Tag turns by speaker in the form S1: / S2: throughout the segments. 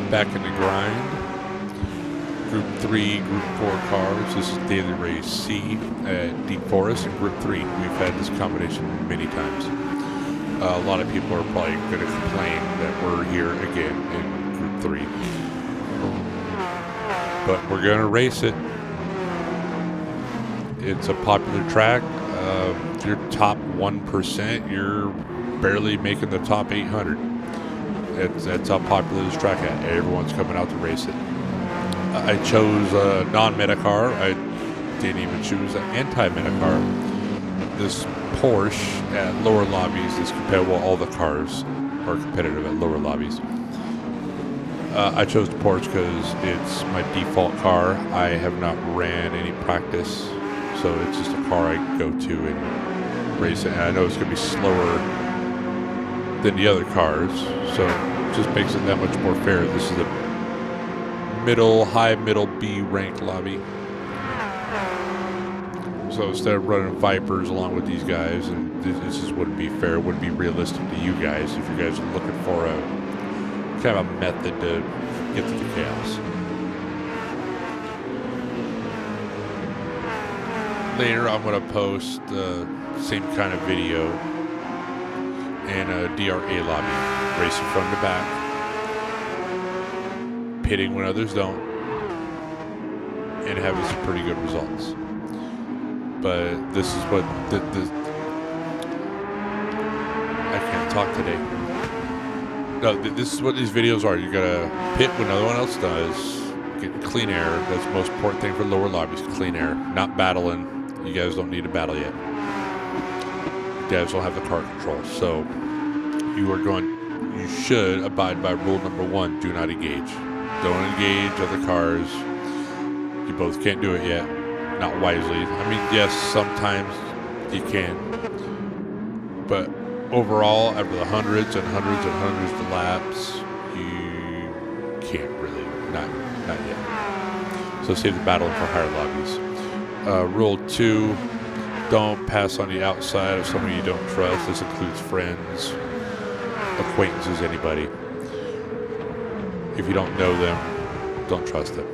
S1: back in the grind. Group 3, Group 4 cars. This is Daily Race C at Deep Forest. And Group 3, we've had this combination many times. A lot of people are probably going to complain that we're here again in Group 3. But we're going to race it. It's a popular track. If you're top 1%, you're barely making the top 800. That's how popular this track is. Everyone's coming out to race it. I chose a non-meta car. I didn't even choose an anti-meta car. This Porsche at lower lobbies is competitive. Well, all the cars are competitive at lower lobbies. I chose the Porsche because it's my default car. I have not ran any practice, so it's just a car I go to and race it. And I know it's going to be slower than the other cars, so it just makes it that much more fair. This is a high middle B ranked lobby. So instead of running Vipers along with these guys, and this just wouldn't be fair, it wouldn't be realistic to you guys if you guys are looking for a kind of a method to get through the chaos. Later I'm going to post the same kind of video in a DRA lobby, racing from the back, pitting when others don't, and having some pretty good results. But this is what I can't talk today. No, this is what these videos are. You gotta pit when no one else does. Get clean air. That's the most important thing for lower lobbies. Clean air, not battling. You guys don't need to battle yet. You guys don't have the car control, so you should abide by rule number 1: do not engage. Don't engage other cars. You both can't do it yet. Not wisely. I mean, yes, sometimes you can. But overall, after the hundreds and hundreds and hundreds of laps, you can't really. Not yet. So save the battle for higher lobbies. Rule 2, don't pass on the outside of someone you don't trust. This includes friends, acquaintances, anybody. If you don't know them, don't trust them.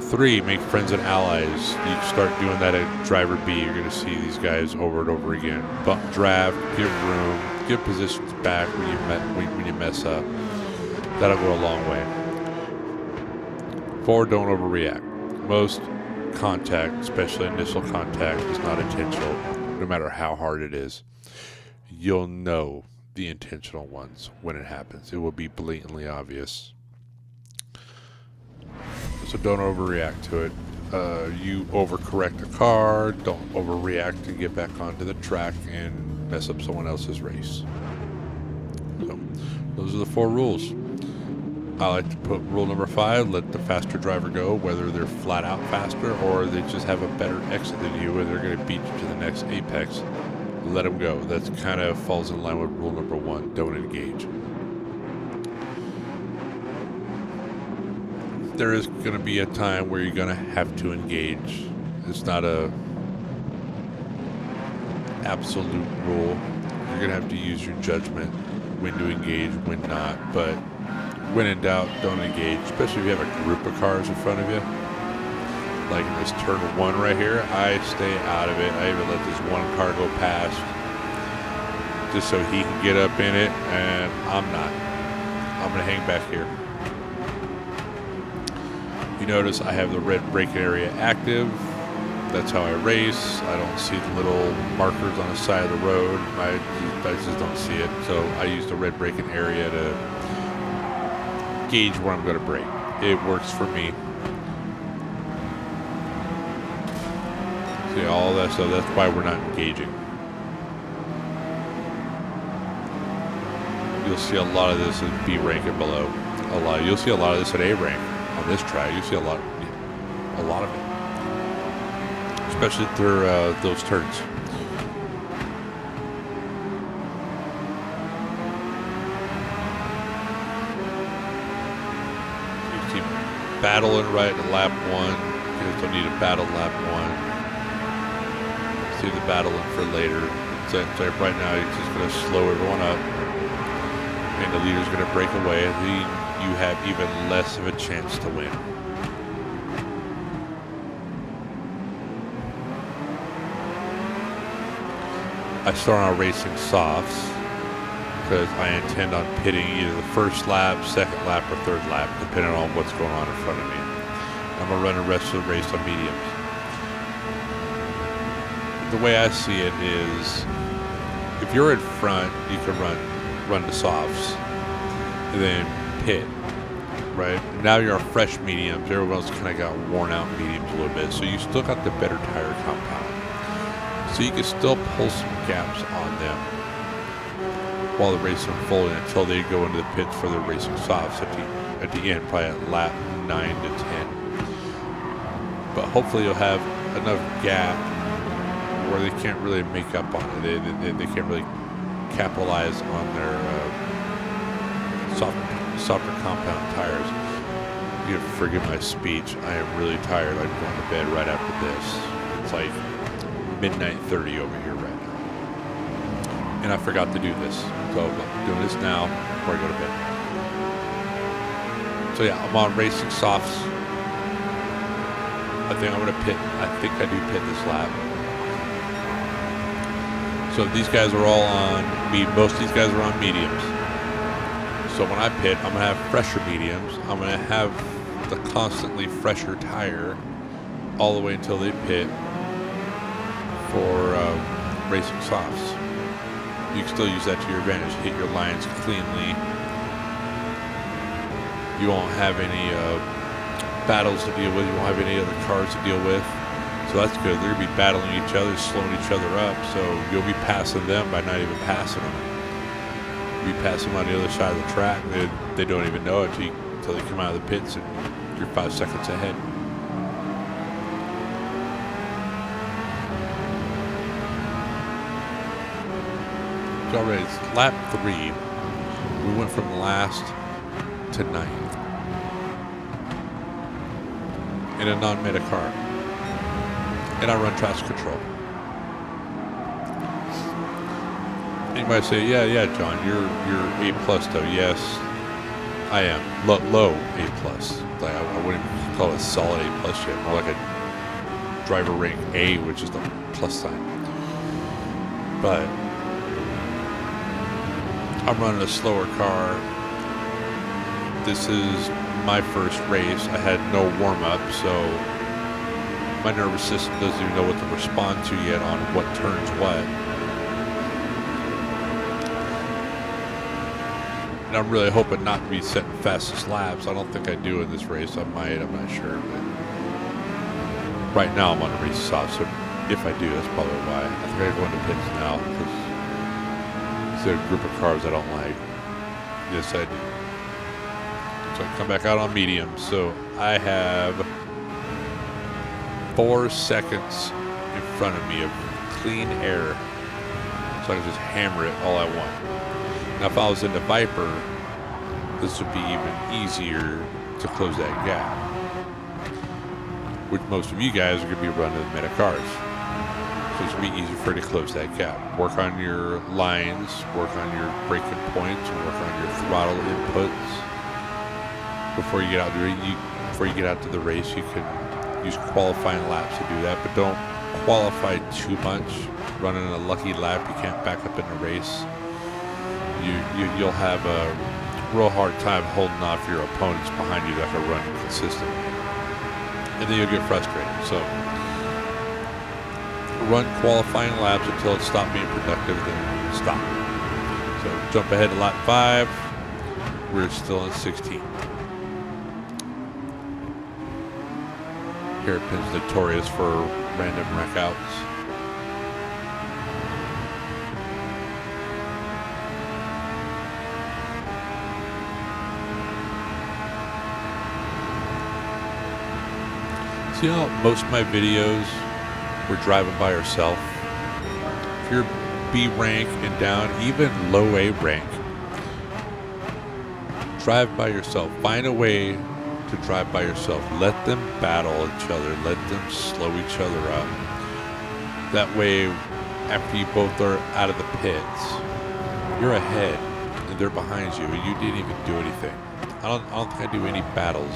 S1: 3, make friends and allies. You start doing that at driver B. You're going to see these guys over and over again. Bump draft, give room, give positions back when you mess up. That'll go a long way. 4, don't overreact. Most contact, especially initial contact, is not intentional, no matter how hard it is. You'll know the intentional ones when it happens. It will be blatantly obvious. So don't overreact to it. You overcorrect a car, don't overreact to get back onto the track and mess up someone else's race. So those are the 4 rules. I like to put rule number 5, let the faster driver go, whether they're flat out faster or they just have a better exit than you and they're going to beat you to the next apex. Let them go. That kind of falls in line with rule number 1, don't engage. There is going to be a time where you're going to have to engage. It's not a absolute rule. You're going to have to use your judgment when to engage, when not. But when in doubt, don't engage, especially if you have a group of cars in front of you. Like in this turn 1 right here, I stay out of it. I even let this one car go past just so he can get up in it, and I'm not. I'm going to hang back here. You notice I have the red braking area active. That's how I race. I don't see the little markers on the side of the road. I just don't see it. So I use the red braking area to gauge where I'm going to brake. It works for me. See all that stuff. That's why we're not engaging. You'll see a lot of this in B rank and below. A lot. You'll see a lot of this at A rank on this track. You see a lot of it, especially through those turns. You keep battling right at lap 1. You don't need to battle lap 1. See the battling for later. So right now, you're just going to slow everyone up, and the leader's going to break away. you have even less of a chance to win. I start on racing softs because I intend on pitting either the first lap, second lap, or third lap, depending on what's going on in front of me. I'm going to run the rest of the race on mediums. The way I see it is, if you're in front, you can run the softs and then pit, right? Now you're on fresh mediums. Everyone else kind of got worn out mediums a little bit, so you still got the better tire compound. So you can still pull some gaps on them while the race is unfolding until they go into the pits for their racing softs at the end, probably at lap 9 to 10. But hopefully you'll have enough gap where they can't really make up on it. They can't really capitalize on their softer compound tires. You can forgive my speech. I am really tired. I'm going to bed right after this. It's like midnight 30 over here right now. And I forgot to do this. So I'm doing this now before I go to bed. So yeah, I'm on racing softs. I think I'm going to pit. I think I do pit this lap. So these guys are all on most of these guys are on mediums. So when I pit, I'm going to have fresher mediums. I'm going to have the constantly fresher tire all the way until they pit for racing softs. You can still use that to your advantage. Hit your lines cleanly. You won't have any battles to deal with. You won't have any other cars to deal with. So that's good. They're going to be battling each other, slowing each other up. So you'll be passing them by not even passing them. You'll be passing them on the other side of the track. They don't even know it until they come out of the pits and you're 5 seconds ahead. So already it's lap 3. We went from last to 9th in a non-meta car. And I run traction control. You might say, yeah, John, you're A+ though. Yes, I am. Low A+. Like I wouldn't even call it solid A+ yet. More like a driver rank A, which is the plus sign. But I'm running a slower car. This is my first race. I had no warm-up, so my nervous system doesn't even know what to respond to yet on what turns what. And I'm really hoping not to be setting fastest laps. I don't think I do in this race. I might, I'm not sure. But right now I'm on a race soft, so if I do, that's probably why. I think I go into pits now because it's a group of cars I don't like. Yes, I do. So I come back out on medium. So I have 4 seconds in front of me of clean air, so I can just hammer it all I want. Now if I was into Viper, this would be even easier to close that gap, which most of you guys are going to be running the meta cars, so it's going to be easier for you to close that gap. Work on your lines, work on your braking points, work on your throttle inputs before you get out to the race. You can use qualifying laps to do that, but don't qualify too much. Running a lucky lap, you can't back up in the race. You'll have a real hard time holding off your opponents behind you that are running consistently, and then you'll get frustrated. So run qualifying laps until it stops being productive, then stop. So jump ahead to lap 5. We're still in 16. Hairpin's notorious for random wreck outs. See how most of my videos were driving by yourself? If you're B rank and down, even low A rank, drive by yourself. Find a way to drive by yourself. Let them battle each other. Let them slow each other up. That way, after you both are out of the pits, you're ahead and they're behind you and you didn't even do anything. I don't think I do any battles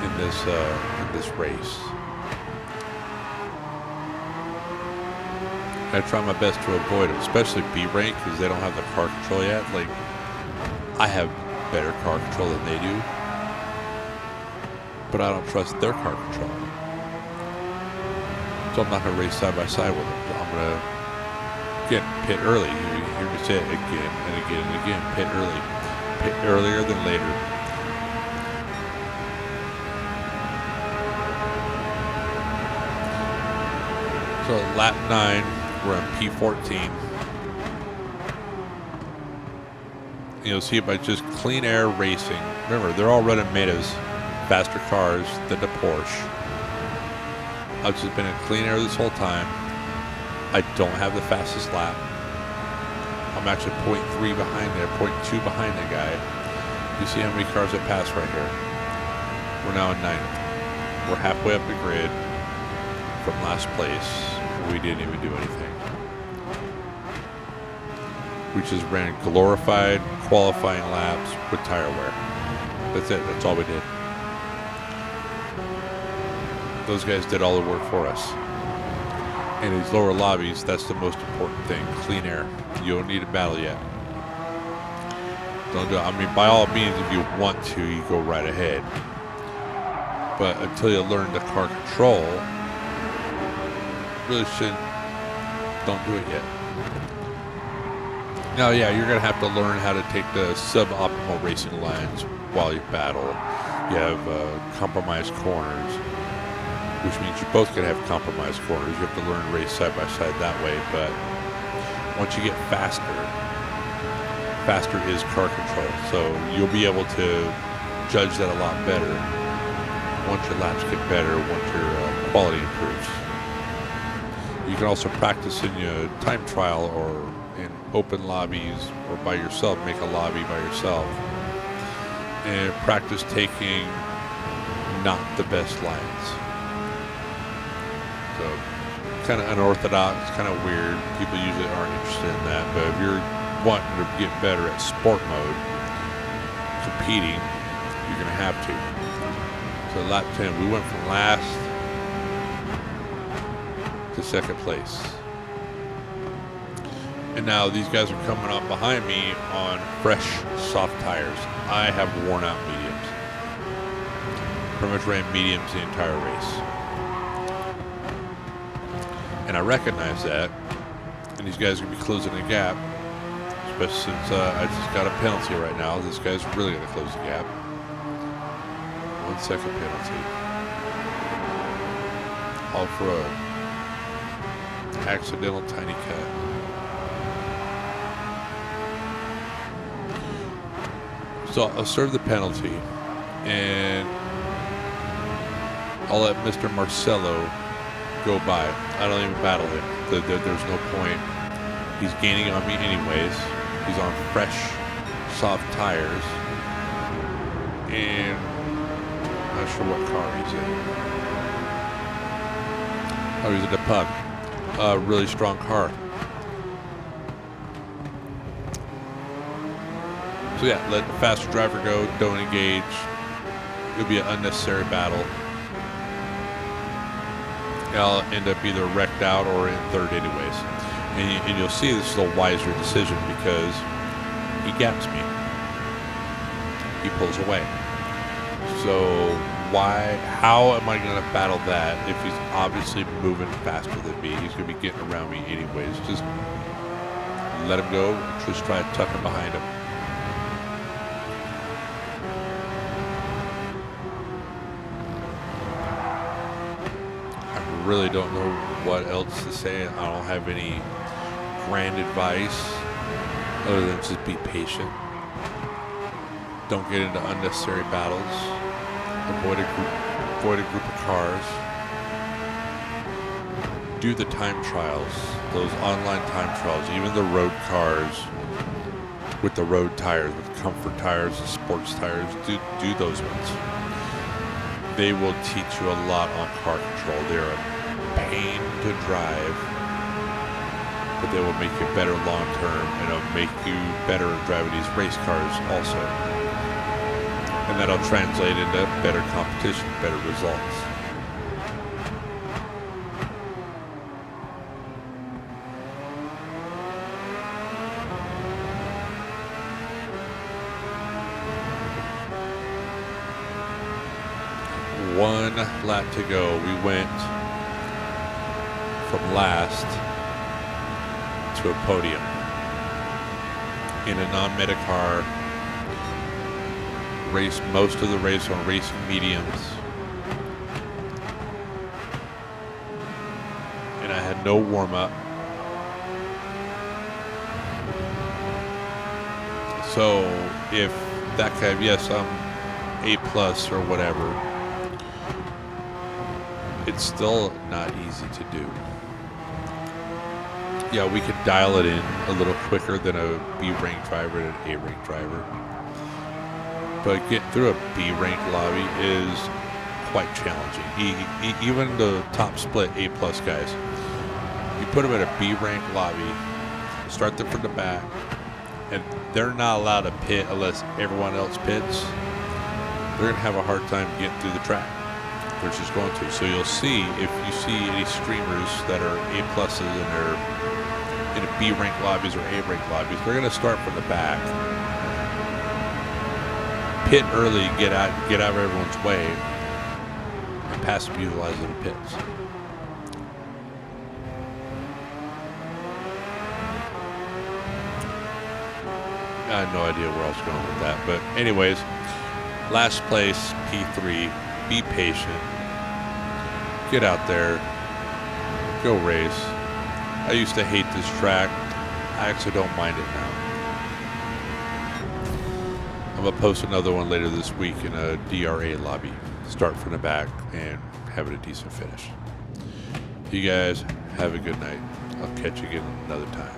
S1: in this race. I try my best to avoid them, especially B rank, because they don't have the car control yet. Like, I have better car control than they do, but I don't trust their car control. So I'm not going to race side by side with them. So I'm going to, again, pit early. You hear me say it again and again and again. Pit early. Pit earlier than later. So lap 9, we're on P14. You'll see it by just clean air racing. Remember, they're all running Metas, faster cars than the Porsche. I've just been in clean air this whole time. I don't have the fastest lap. I'm actually 0.3 behind there, 0.2 behind the guy. You see how many cars I passed right here? We're now in 9th. We're halfway up the grid from last place. We didn't even do anything. We just ran glorified qualifying laps with tire wear. That's it. That's all we did. Those guys did all the work for us. And these lower lobbies, that's the most important thing. Clean air. You don't need a battle yet. Don't do it. I mean, by all means, if you want to, you go right ahead. But until you learn the car control, really don't do it yet. Now, yeah, you're going to have to learn how to take the suboptimal racing lines while you battle. You have compromised corners, which means you're both going to have compromised corners. You have to learn to race side by side that way. But once you get faster, faster is car control. So you'll be able to judge that a lot better once your laps get better, once your quality improves. You can also practice in your time trial or in open lobbies or by yourself. Make a lobby by yourself and practice taking not the best lines. So kind of unorthodox, kind of weird. People usually aren't interested in that. But if you're wanting to get better at sport mode, competing, you're going to have to. So lap 10, we went from last to second place. And now these guys are coming up behind me on fresh, soft tires. I have worn out mediums. Pretty much ran mediums the entire race. And I recognize that. And these guys are going to be closing the gap. Especially since I just got a penalty right now. This guy's really going to close the gap. 1 second penalty. All for a accidental tiny cut. So I'll serve the penalty, and I'll let Mr. Marcello go by. I don't even battle him. There's no point. He's gaining on me anyways. He's on fresh, soft tires, and I'm not sure what car he's in. Oh, he's in the Pug. A really strong car. So yeah, let the faster driver go, don't engage. It'll be an unnecessary battle. I'll end up either wrecked out or in third anyways. And you'll see this is a wiser decision because he gaps me. He pulls away. So how am I going to battle that if he's obviously moving faster than me? He's going to be getting around me anyways. Just let him go. Just try to tuck him behind him. I really don't know what else to say. I don't have any grand advice other than just be patient. Don't get into unnecessary battles. Avoid a group of cars. Do the time trials, those online time trials, even the road cars with the road tires, with comfort tires and sports tires. Do those ones. They will teach you a lot on car control. They're a pain to drive, but they will make you better long term, and it'll make you better at driving these race cars also. that'll translate into better competition, better results. One lap to go. We went from last to a podium in a non-meta car. Raced most of the race on racing mediums, and I had no warm-up. So if that kind of, yes, I'm A+ or whatever, it's still not easy to do. Yeah, we could dial it in a little quicker than a B-rank driver and an A-rank driver. But getting through a B-rank lobby is quite challenging. Even the top split A+ guys, you put them at a B-rank lobby, start them from the back, and they're not allowed to pit unless everyone else pits. They're going to have a hard time getting through the track. They're just going to. So you'll see, if you see any streamers that are A+ and they're in a B-rank lobbies or A-rank lobbies, they're going to start from the back, pit early, get out of everyone's way, and passive utilize the pits. I had no idea where I was going with that, but anyways, last place, P3. Be patient. Get out there. Go race. I used to hate this track. I actually don't mind it now. I'm going to post another one later this week in a DRA lobby. Start from the back and have it a decent finish. You guys have a good night. I'll catch you again another time.